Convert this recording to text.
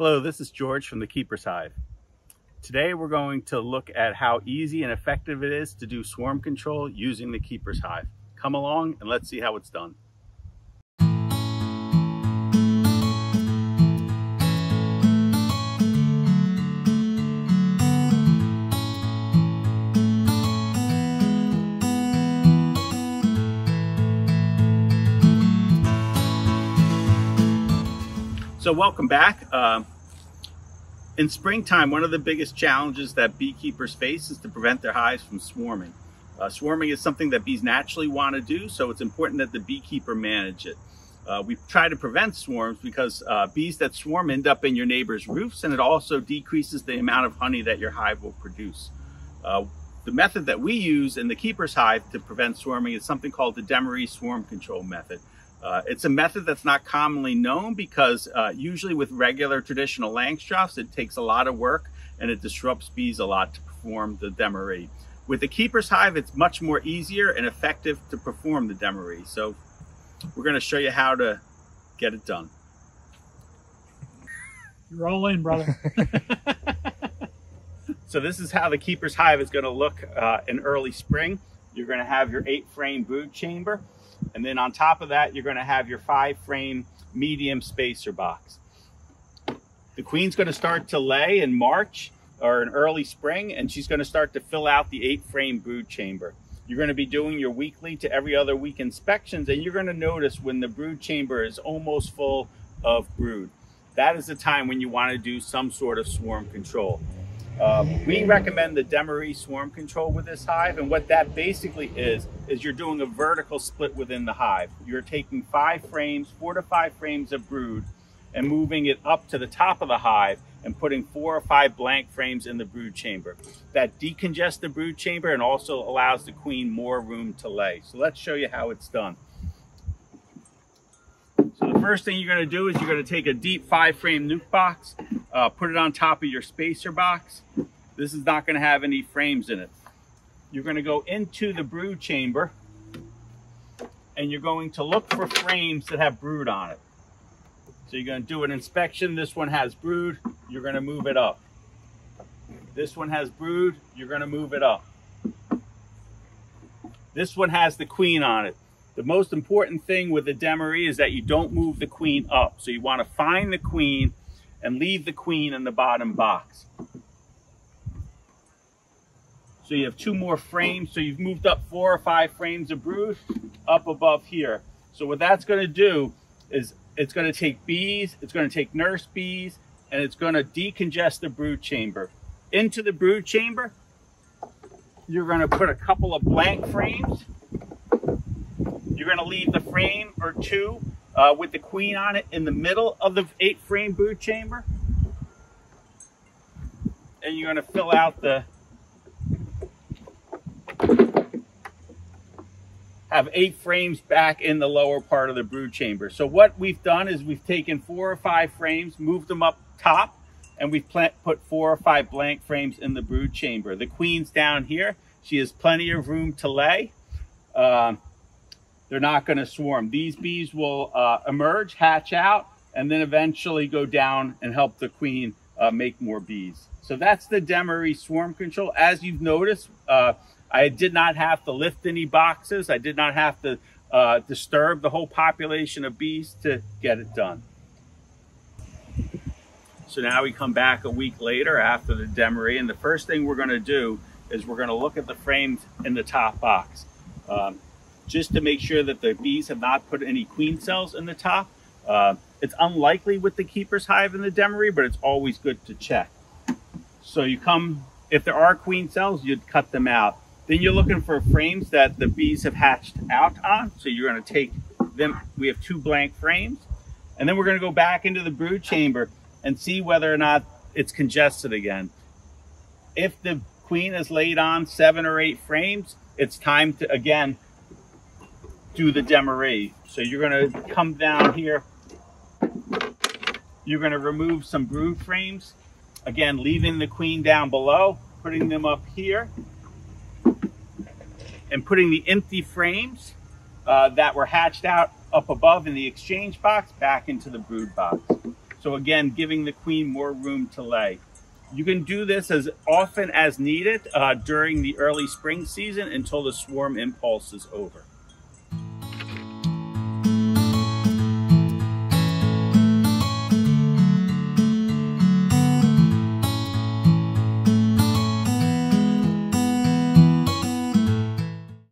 Hello, this is George from the Keepers Hive. Today we're going to look at how easy and effective it is to do swarm control using the Keepers Hive. Come along and let's see how it's done. So welcome back. In springtime, one of the biggest challenges that beekeepers face is to prevent their hives from swarming. Swarming is something that bees naturally want to do, so it's important that the beekeeper manage it. We try to prevent swarms because bees that swarm end up in your neighbor's roofs, and it also decreases the amount of honey that your hive will produce. The method that we use in the Keepers Hive to prevent swarming is something called the Demaree swarm control method. It's a method that's not commonly known because usually with regular traditional Langstroths, it takes a lot of work and it disrupts bees a lot to perform the Demaree. With the Keepers Hive, it's much more easier and effective to perform the Demaree. So we're going to show you how to get it done. You're all in, brother. So this is how the Keepers Hive is going to look in early spring. You're going to have your 8-frame brood chamber. And then on top of that, you're going to have your 5-frame medium spacer box. The queen's going to start to lay in March or in early spring, and she's going to start to fill out the 8-frame brood chamber. You're going to be doing your weekly to every other week inspections, and you're going to notice when the brood chamber is almost full of brood. That is the time when you want to do some sort of swarm control. We recommend the Demaree swarm control with this hive, and what that basically is you're doing a vertical split within the hive. You're taking 4 to 5 frames of brood and moving it up to the top of the hive and putting 4 or 5 blank frames in the brood chamber. That decongests the brood chamber and also allows the queen more room to lay. So let's show you how it's done. So the first thing you're going to do is you're going to take a deep 5-frame nuke box, put it on top of your spacer box. This is not going to have any frames in it. You're going to go into the brood chamber and you're going to look for frames that have brood on it. So you're going to do an inspection. This one has brood, you're going to move it up. This one has brood, you're going to move it up. This one has the queen on it. The most important thing with the Demaree is that you don't move the queen up. So you want to find the queen and leave the queen in the bottom box. So you have 2 more frames. So you've moved up 4 or 5 frames of brood up above here. So what that's going to do is it's going to take bees, it's going to take nurse bees, and it's going to decongest the brood chamber. Into the brood chamber, you're going to put a couple of blank frames. You're going to leave the frame or 2 with the queen on it in the middle of the 8-frame brood chamber. And you're going to fill out have 8 frames back in the lower part of the brood chamber. So what we've done is we've taken 4 or 5 frames, moved them up top, and we've put 4 or 5 blank frames in the brood chamber. The queen's down here. She has plenty of room to lay. They're not going to swarm. These bees will emerge, hatch out, and then eventually go down and help the queen make more bees. So that's the Demaree swarm control. As you've noticed, I did not have to lift any boxes. I did not have to disturb the whole population of bees to get it done. So now we come back a week later after the Demaree, and the first thing we're going to do is we're going to look at the frames in the top box. Just to make sure that the bees have not put any queen cells in the top. It's unlikely with the Keepers Hive and the Demaree, but it's always good to check. So you come, if there are queen cells, you'd cut them out. Then you're looking for frames that the bees have hatched out on. So you're going to take them, we have 2 blank frames, and then we're going to go back into the brood chamber and see whether or not it's congested again. If the queen has laid on 7 or 8 frames, it's time to, again, do the Demaree. So you're going to come down here. You're going to remove some brood frames. Again, leaving the queen down below, putting them up here, and putting the empty frames that were hatched out up above in the exchange box back into the brood box. So again, giving the queen more room to lay. You can do this as often as needed during the early spring season until the swarm impulse is over.